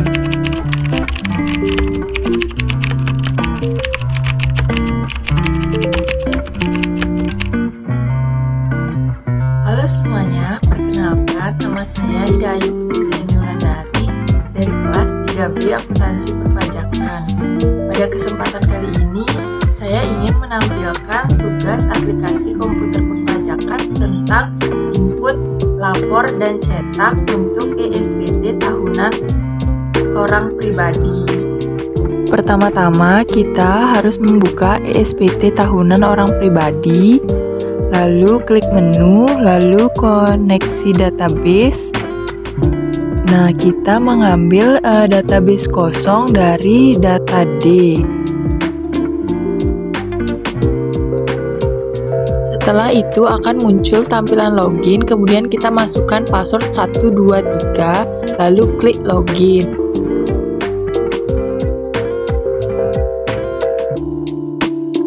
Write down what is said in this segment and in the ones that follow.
Halo semuanya, perkenalkan nama saya Ida Ayu Putri Jayani Wulandari dari kelas 3B Akuntansi Perpajakan. Pada kesempatan kali ini, saya ingin menampilkan tugas aplikasi komputer perpajakan tentang input, lapor, dan cetak untuk ESPT tahunan orang pribadi. Pertama-tama, kita harus membuka ESPT tahunan orang pribadi. Lalu klik menu, lalu koneksi database. Nah, kita mengambil database kosong dari data D. Setelah itu akan muncul tampilan login, kemudian kita masukkan password 123, lalu klik login.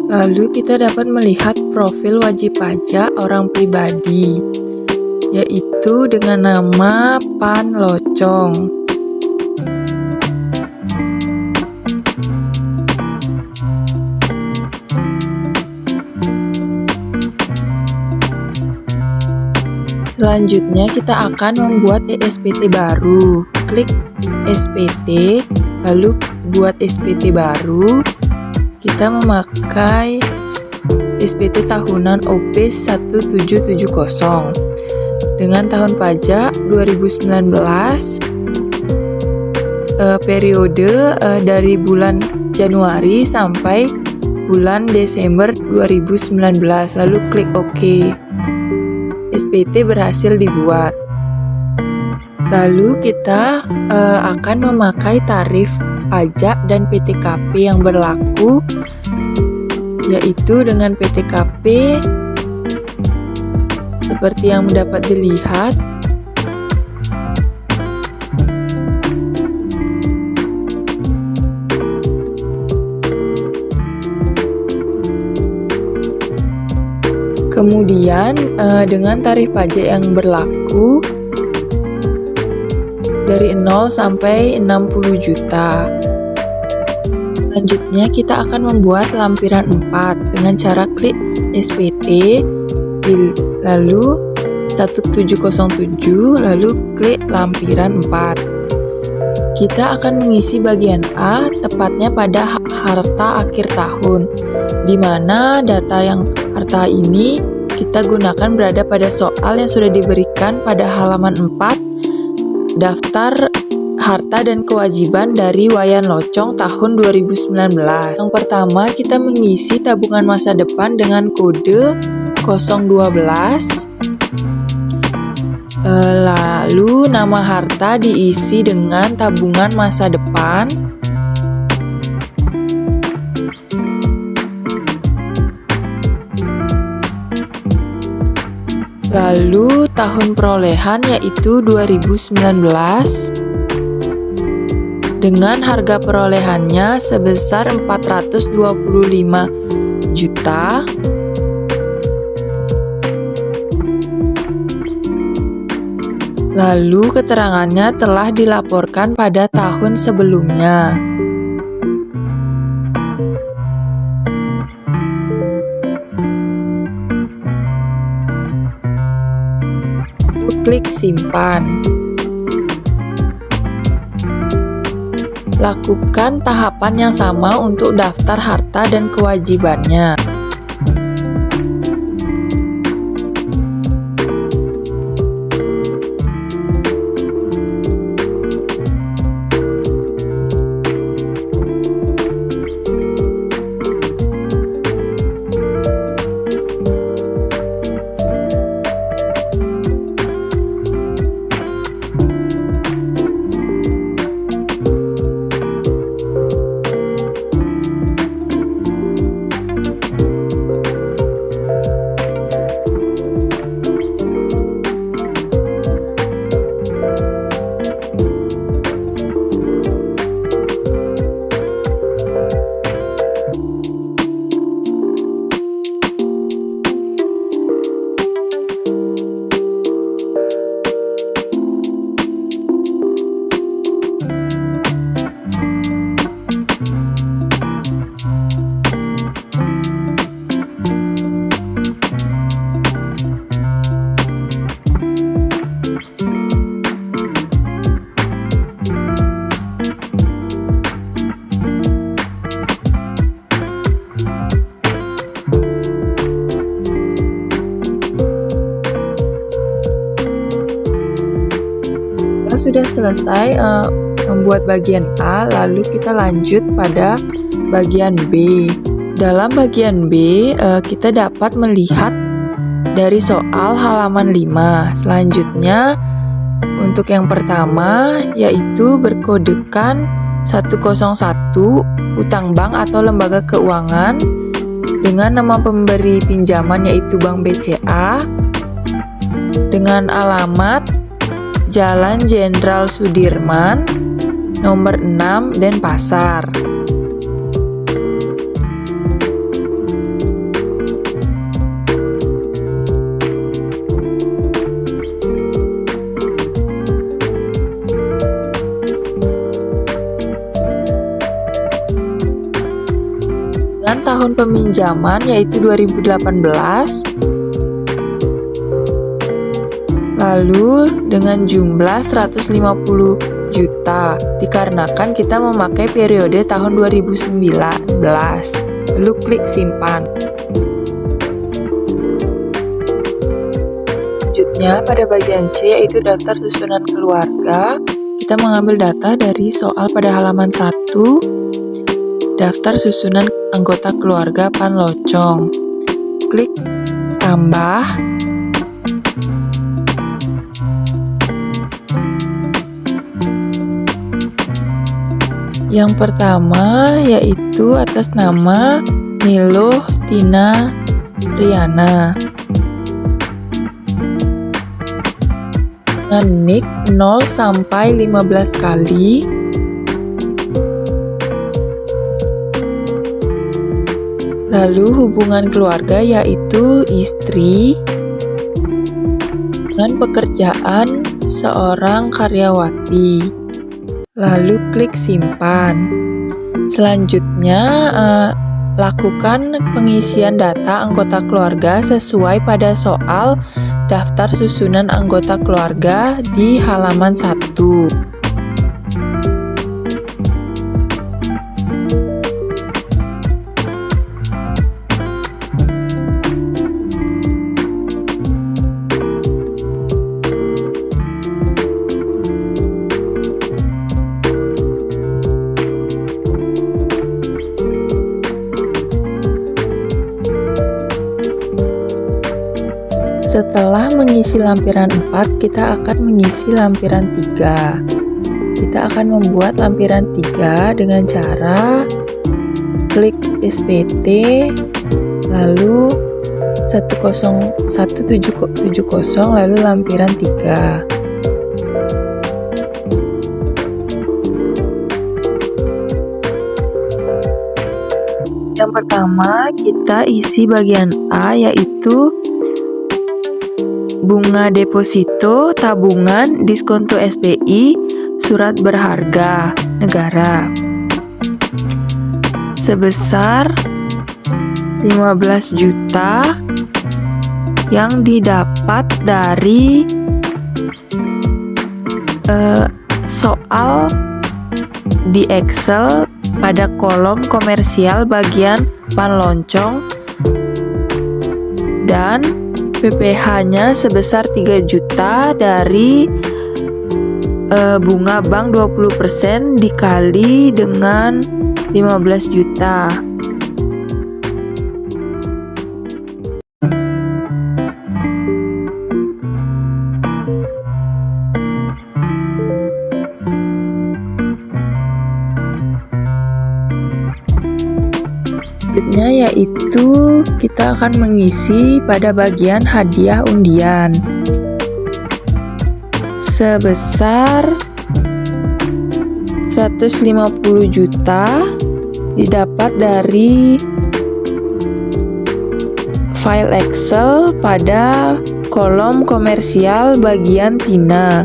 Lalu kita dapat melihat profil wajib pajak orang pribadi, yaitu dengan nama Pan Locong. Selanjutnya kita akan membuat ESPT baru. Klik SPT, lalu buat SPT baru. Kita memakai SPT tahunan OP 1770 dengan tahun pajak 2019, periode dari bulan Januari sampai bulan Desember 2019, lalu klik OK. SPT berhasil dibuat. Lalu kita akan memakai tarif pajak dan PTKP yang berlaku, yaitu dengan PTKP seperti yang dapat dilihat. Kemudian dengan tarif pajak yang berlaku dari 0 sampai 60 juta. Selanjutnya kita akan membuat lampiran 4 dengan cara klik SPT, lalu 1707, lalu klik lampiran 4. Kita akan mengisi bagian A, tepatnya pada harta akhir tahun, di mana data yang harta ini kita gunakan berada pada soal yang sudah diberikan pada halaman 4, daftar harta dan kewajiban dari Wayan Locong tahun 2019. Yang pertama, kita mengisi tabungan masa depan dengan kode 012. Lalu nama harta diisi dengan tabungan masa depan. Lalu tahun perolehan yaitu 2019 dengan harga perolehannya sebesar 425 juta. Lalu keterangannya telah dilaporkan pada tahun sebelumnya. Klik simpan. Lakukan tahapan yang sama untuk daftar harta dan kewajibannya. sudah selesai membuat bagian A, lalu kita lanjut pada bagian B. Dalam bagian B, kita dapat melihat dari soal halaman 5. Selanjutnya, untuk yang pertama yaitu berkodekan 101 utang bank atau lembaga keuangan dengan nama pemberi pinjaman yaitu Bank BCA dengan alamat Jalan Jenderal Sudirman nomor 6 Denpasar. Dengan tahun peminjaman yaitu 2018, lalu dengan jumlah 150 juta dikarenakan kita memakai periode tahun 2019. Lalu klik simpan. Selanjutnya pada bagian C yaitu daftar susunan keluarga. Kita mengambil data dari soal pada halaman 1, daftar susunan anggota keluarga Panlocong. Klik tambah. Yang pertama yaitu atas nama Niluh Tina Riana dengan nik 0 sampai 15 kali. Lalu hubungan keluarga yaitu istri dengan pekerjaan seorang karyawati. Lalu klik simpan. Selanjutnya lakukan pengisian data anggota keluarga sesuai pada soal daftar susunan anggota keluarga di halaman 1. Setelah mengisi lampiran 4, kita akan mengisi lampiran 3. Kita akan membuat lampiran 3 dengan cara klik SPT, lalu 1770, lalu lampiran 3. Yang pertama, kita isi bagian A yaitu bunga deposito, tabungan, diskonto SBI, surat berharga negara sebesar 15 juta yang didapat dari soal di Excel pada kolom komersial bagian Panlocong dan PPh-nya sebesar 3 juta dari bunga bank 20% dikali dengan 15 juta. Selanjutnya yaitu kita akan mengisi pada bagian hadiah undian sebesar 150 juta didapat dari file Excel pada kolom komersial bagian Tina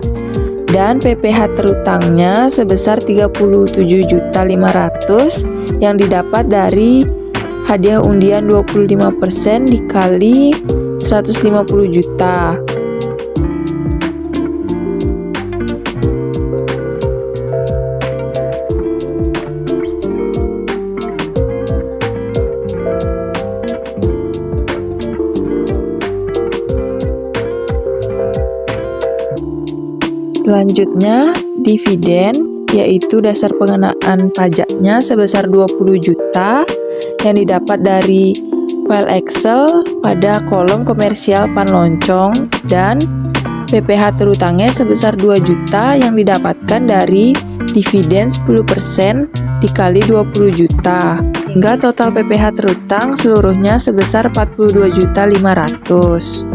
dan PPh terutangnya sebesar 37.500 yang didapat dari hadiah undian 25% dikali 150 juta. Selanjutnya, dividen, yaitu dasar pengenaan pajaknya sebesar 20 juta yang didapat dari file Excel pada kolom komersial Panloncong, dan PPh terutangnya sebesar 2 juta yang didapatkan dari dividen 10% dikali 20 juta, hingga total PPh terutang seluruhnya sebesar 42.500.000.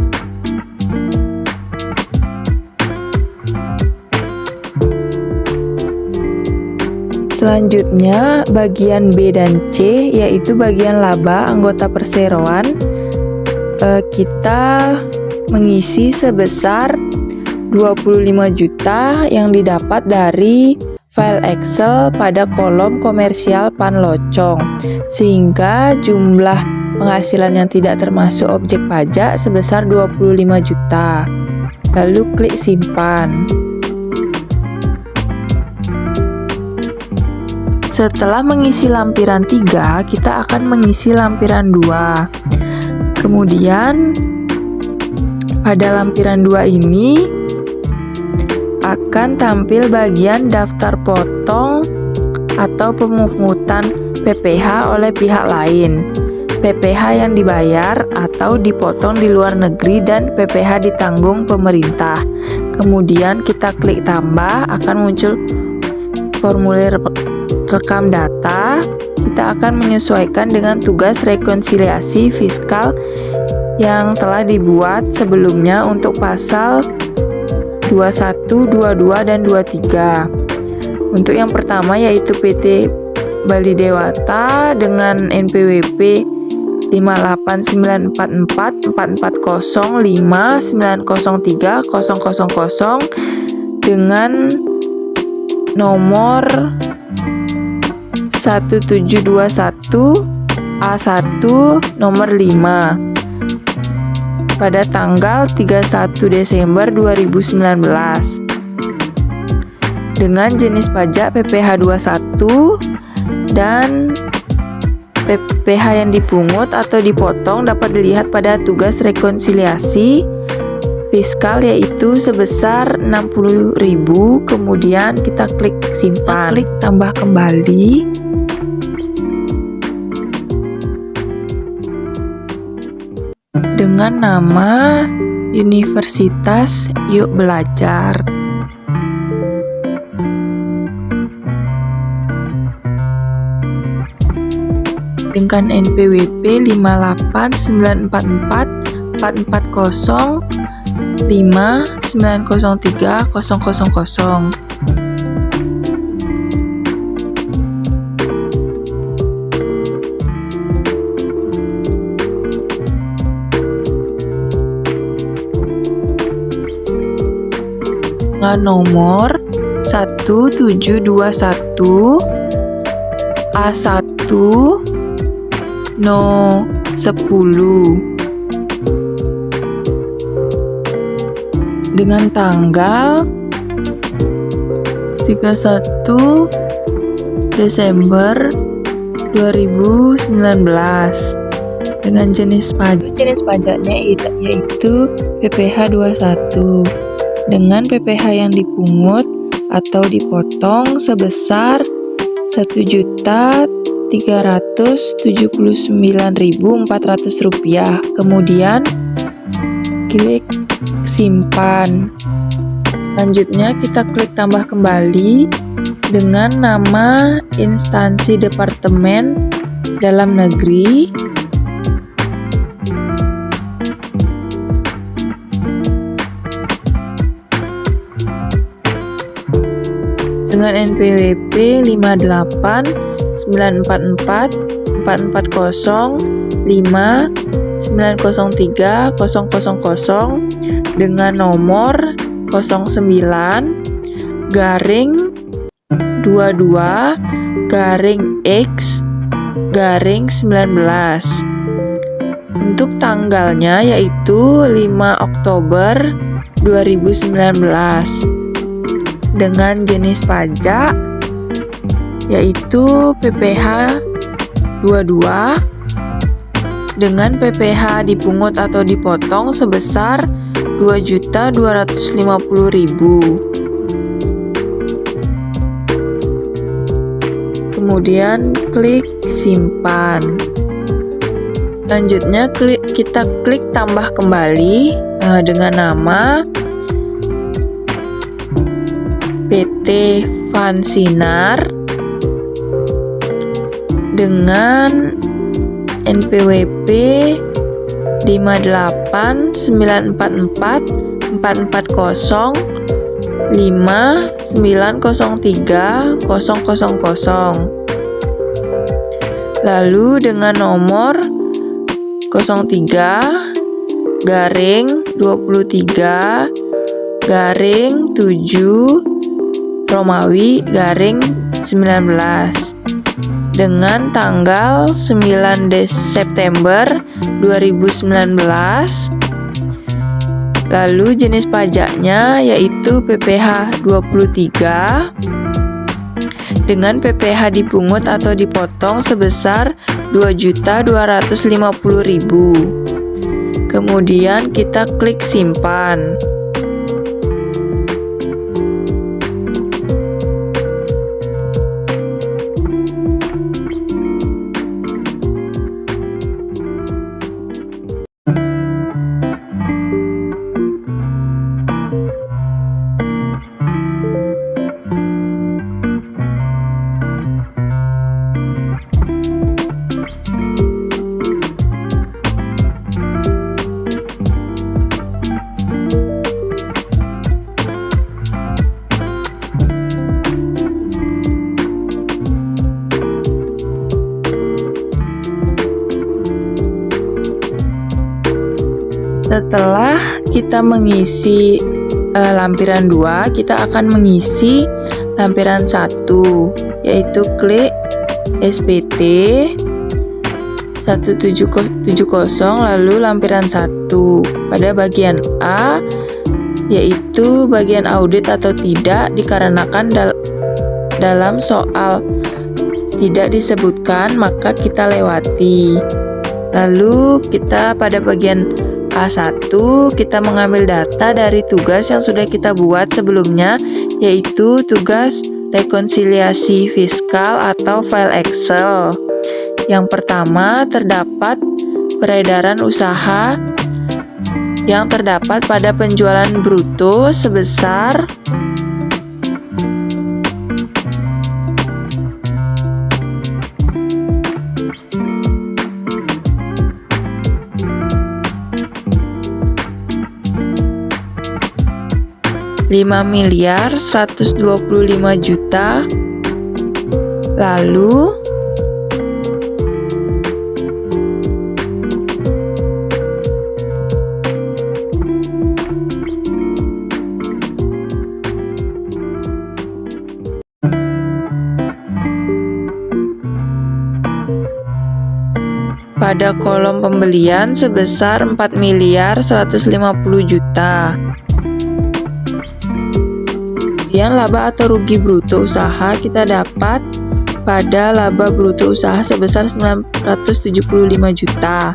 Selanjutnya, bagian B dan C, yaitu bagian laba anggota perseroan. Kita mengisi sebesar 25 juta yang didapat dari file Excel pada kolom komersial Panloncong, sehingga jumlah penghasilan yang tidak termasuk objek pajak sebesar 25 juta. Lalu klik simpan. Setelah mengisi lampiran 3, kita akan mengisi lampiran 2. Kemudian pada lampiran 2 ini akan tampil bagian daftar potong atau pemungutan PPh oleh pihak lain, PPh yang dibayar atau dipotong di luar negeri, dan PPh ditanggung pemerintah. Kemudian kita klik tambah, akan muncul formulir rekam data. Kita akan menyesuaikan dengan tugas rekonsiliasi fiskal yang telah dibuat sebelumnya untuk pasal 21, 22, dan 23. Untuk yang pertama yaitu PT Bali Dewata dengan NPWP 58944 440 5903 000 dengan nomor 1721 A1 nomor 5 pada tanggal 31 Desember 2019 dengan jenis pajak PPh 21, dan PPh yang dipungut atau dipotong dapat dilihat pada tugas rekonsiliasi fiskal, yaitu sebesar 60.000. Kemudian kita klik simpan, klik tambah kembali. Dengan nama Universitas Yuk Belajar. Dengan NPWP 58944 440 5903 000. Dengan nomor 1721 A1 No 10 dengan tanggal 31 Desember 2019 dengan jenis pajaknya yaitu PPh 21 dengan PPh yang dipungut atau dipotong sebesar Rp1.379.400. Kemudian klik simpan. Selanjutnya kita klik tambah kembali dengan nama instansi Departemen Dalam Negeri. Dengan NPWP 58944 440 5903 000 dengan nomor 09 garing 22 garing X garing 19. Untuk tanggalnya yaitu 5 Oktober 2019 dengan jenis pajak yaitu PPh 22 dengan PPh dipungut atau dipotong sebesar Rp2.250.000. kemudian klik simpan. Selanjutnya kita klik tambah kembali dengan nama PT Vansinar dengan NPWP 589440590300. Lalu dengan nomor 03-23-7-Romawi-19 dengan tanggal 9 September 2019. Lalu jenis pajaknya yaitu PPh 23 dengan PPh dipungut atau dipotong sebesar 2.250.000. Kemudian kita klik simpan. Setelah kita mengisi lampiran 2, kita akan mengisi lampiran 1, yaitu klik SPT 1770 lalu lampiran 1. Pada bagian A, yaitu bagian audit atau tidak, dikarenakan dalam soal tidak disebutkan, maka kita lewati. Lalu kita pada bagian A1, kita mengambil data dari tugas yang sudah kita buat sebelumnya, yaitu tugas rekonsiliasi fiskal atau file Excel. Yang pertama, terdapat peredaran usaha yang terdapat pada penjualan bruto sebesar Rp5.125.000.000. Lalu pada kolom pembelian sebesar Rp4.150.000.000. Kemudian laba atau rugi bruto usaha kita dapat pada laba bruto usaha sebesar 975 juta.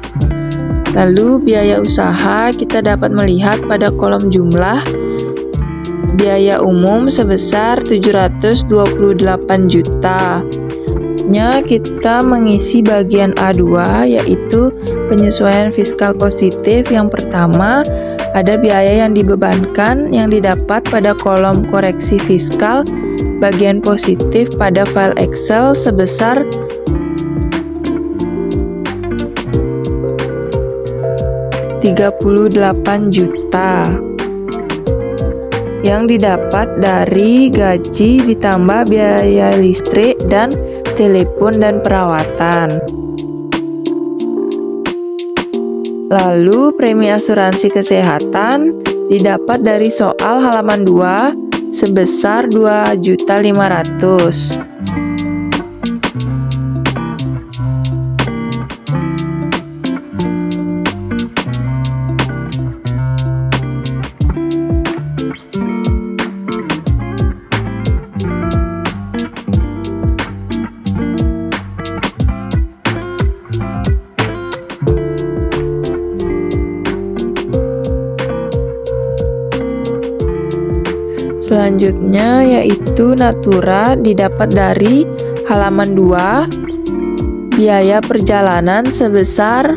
Lalu biaya usaha kita dapat melihat pada kolom jumlah biaya umum sebesar 728 juta. Kita mengisi bagian A2, yaitu penyesuaian fiskal positif. Yang pertama, ada biaya yang dibebankan yang didapat pada kolom koreksi fiskal bagian positif pada file Excel sebesar Rp38 juta yang didapat dari gaji ditambah biaya listrik dan telepon dan perawatan. Lalu premi asuransi kesehatan didapat dari soal halaman 2 sebesar Rp2.500.000. Selanjutnya yaitu natura didapat dari Halaman 2, biaya perjalanan sebesar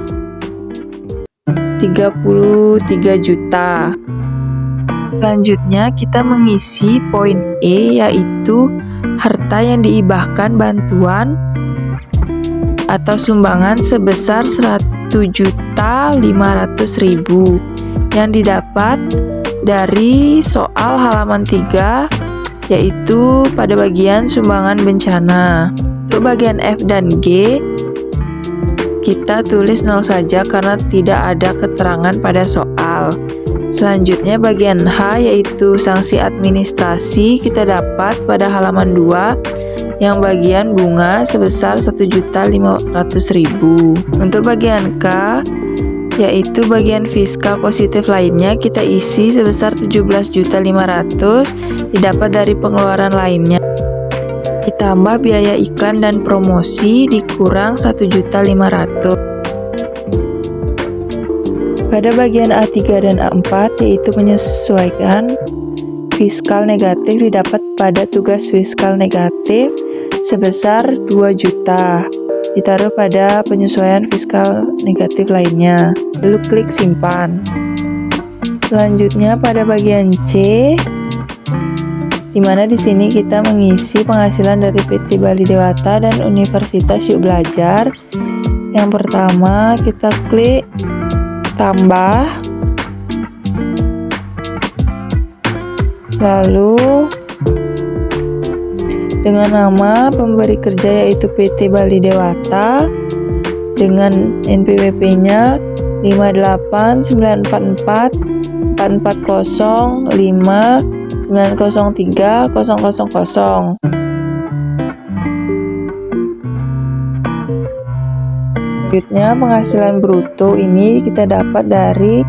33 juta. Selanjutnya kita mengisi poin E, yaitu harta yang diibahkan bantuan atau sumbangan sebesar 100.500.000 yang didapat dari soal halaman 3, yaitu pada bagian sumbangan bencana. Untuk bagian F dan G kita tulis 0 saja karena tidak ada keterangan pada soal. Selanjutnya bagian H, yaitu sanksi administrasi, kita dapat pada halaman 2 yang bagian bunga sebesar 1.500.000. Untuk bagian K, yaitu bagian fiskal positif lainnya, kita isi sebesar 17.500.000 didapat dari pengeluaran lainnya, ditambah biaya iklan dan promosi dikurang 1.500.000. Pada bagian A3 dan A4, yaitu menyesuaikan fiskal negatif, didapat pada tugas fiskal negatif sebesar 2 juta, ditaruh pada penyesuaian fiskal negatif lainnya, lalu klik simpan. Selanjutnya pada bagian C, dimana di sini kita mengisi penghasilan dari PT Bali Dewata dan Universitas Yuk Belajar. Yang pertama kita klik tambah, lalu dengan nama pemberi kerja yaitu PT Bali Dewata dengan NPWP-nya 58944405903000. Selanjutnya penghasilan bruto ini kita dapat dari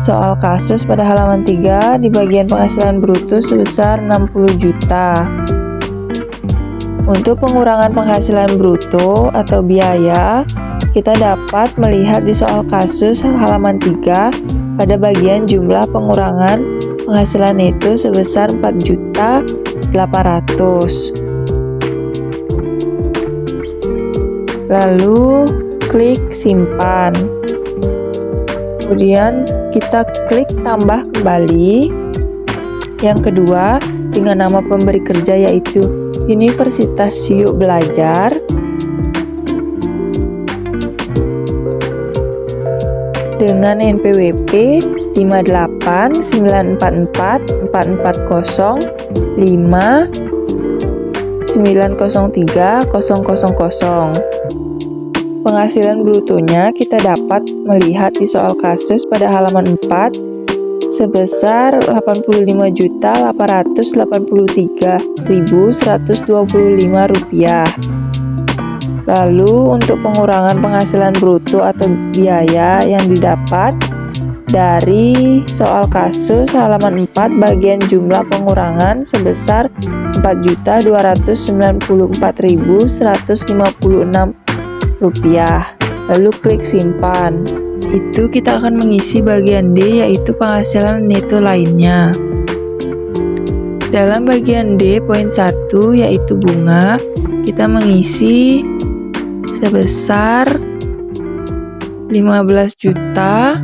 soal kasus pada halaman 3 di bagian penghasilan bruto sebesar 60 juta. Untuk pengurangan penghasilan bruto atau biaya, kita dapat melihat di soal kasus halaman 3 pada bagian jumlah pengurangan penghasilan itu sebesar 4.800.000. Lalu klik simpan. Kemudian kita klik tambah kembali. Yang kedua, dengan nama pemberi kerja yaitu Universitas Yuk Belajar. Dengan NPWP 58944405903000. Penghasilan brutonya kita dapat melihat di soal kasus pada halaman 4 sebesar 85.883.125 rupiah. Lalu untuk pengurangan penghasilan bruto atau biaya yang didapat dari soal kasus halaman 4 bagian jumlah pengurangan sebesar 4.294.156 rupiah. Lalu klik simpan. Itu kita akan mengisi bagian D, yaitu penghasilan neto lainnya. Dalam bagian D poin 1 yaitu bunga, kita mengisi sebesar 15 juta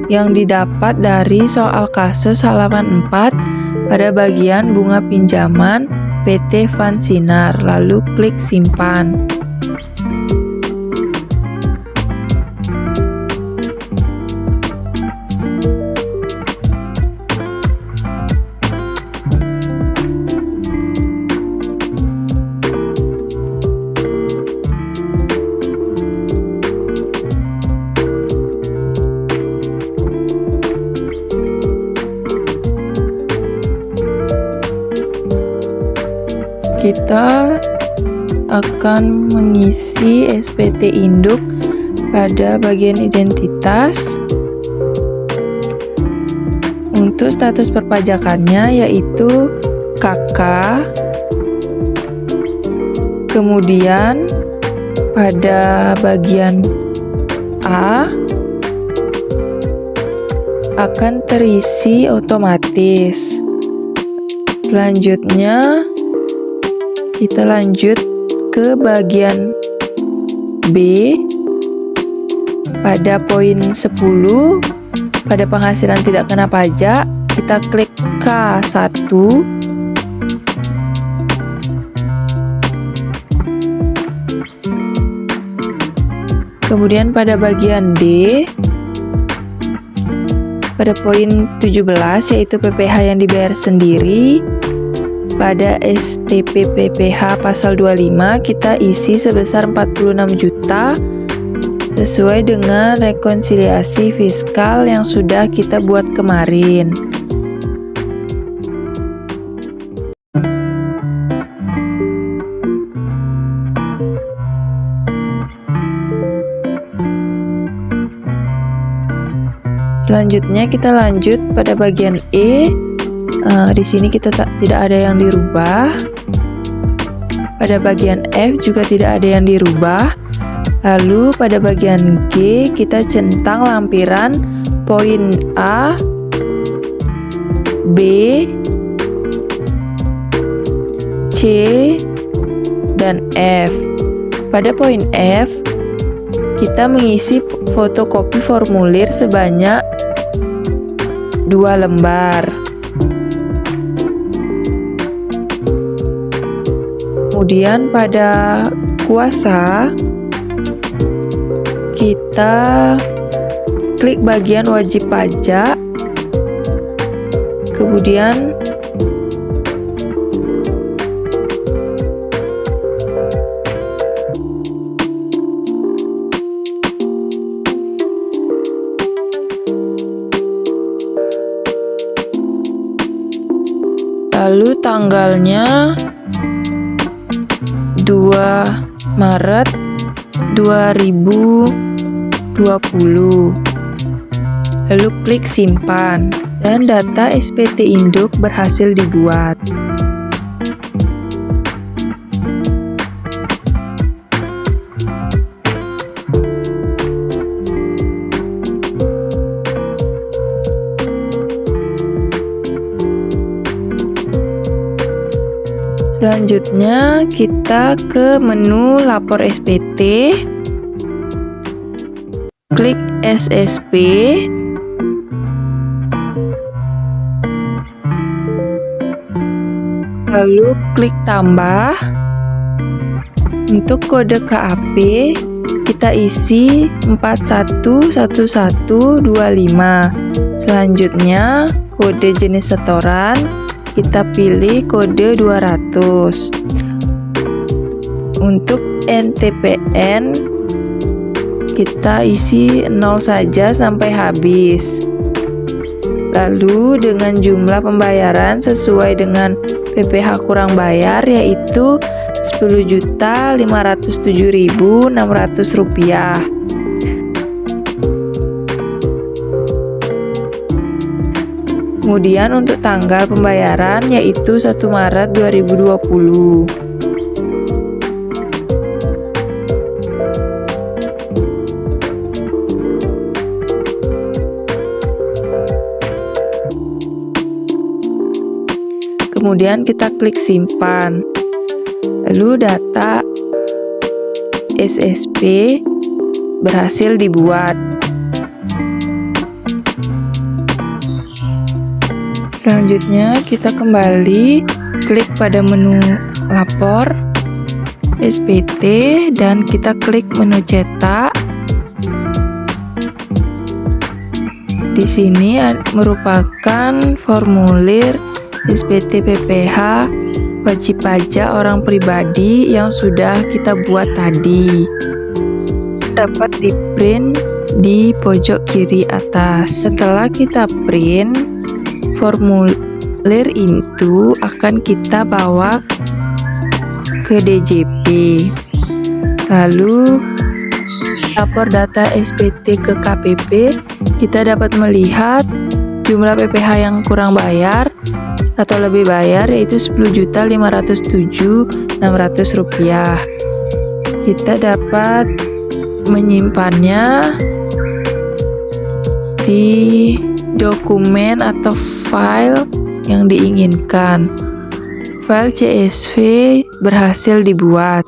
yang didapat dari soal kasus halaman 4 pada bagian bunga pinjaman PT Van Sinar. Lalu klik simpan. Kita akan mengisi SPT induk pada bagian identitas. Untuk status perpajakannya yaitu KK. Kemudian pada bagian A akan terisi otomatis. Selanjutnya Kita lanjut ke bagian B. Pada poin 10, pada penghasilan tidak kena pajak, kita klik K1. Kemudian pada bagian D, pada poin 17 yaitu PPh yang dibayar sendiri, pada STP PPh pasal 25 kita isi sebesar 46 juta sesuai dengan rekonsiliasi fiskal yang sudah kita buat kemarin. Selanjutnya kita lanjut pada bagian E. Di sini kita tidak ada yang dirubah. Pada bagian F juga tidak ada yang dirubah. Lalu pada bagian G kita centang lampiran poin A, B, C, dan F. Pada poin F kita mengisi fotokopi formulir sebanyak 2 lembar. Kemudian pada kuasa kita klik bagian wajib pajak, kemudian lalu tanggalnya 2 Maret 2020. Lalu klik simpan dan data SPT induk berhasil dibuat. Selanjutnya kita ke menu lapor SPT, klik SSP, lalu klik tambah. Untuk kode KAP kita isi 411125. Selanjutnya kode jenis setoran kita pilih kode 200. Untuk NTPN kita isi 0 saja sampai habis. Lalu dengan jumlah pembayaran sesuai dengan PPh kurang bayar yaitu Rp10.507.600. Kemudian untuk tanggal pembayaran yaitu 1 Maret 2020. Kemudian kita klik simpan. Lalu data SSP berhasil dibuat. Selanjutnya kita kembali klik pada menu lapor SPT dan kita klik menu cetak. Di sini merupakan formulir SPT PPh wajib pajak orang pribadi yang sudah kita buat tadi. Dapat di print di pojok kiri atas. Setelah kita print, formulir itu akan kita bawa ke DJP. Lalu lapor data SPT ke KPP, kita dapat melihat jumlah PPh yang kurang bayar atau lebih bayar yaitu Rp10.507.600. Kita dapat menyimpannya di dokumen atau file yang diinginkan. file CSV berhasil dibuat.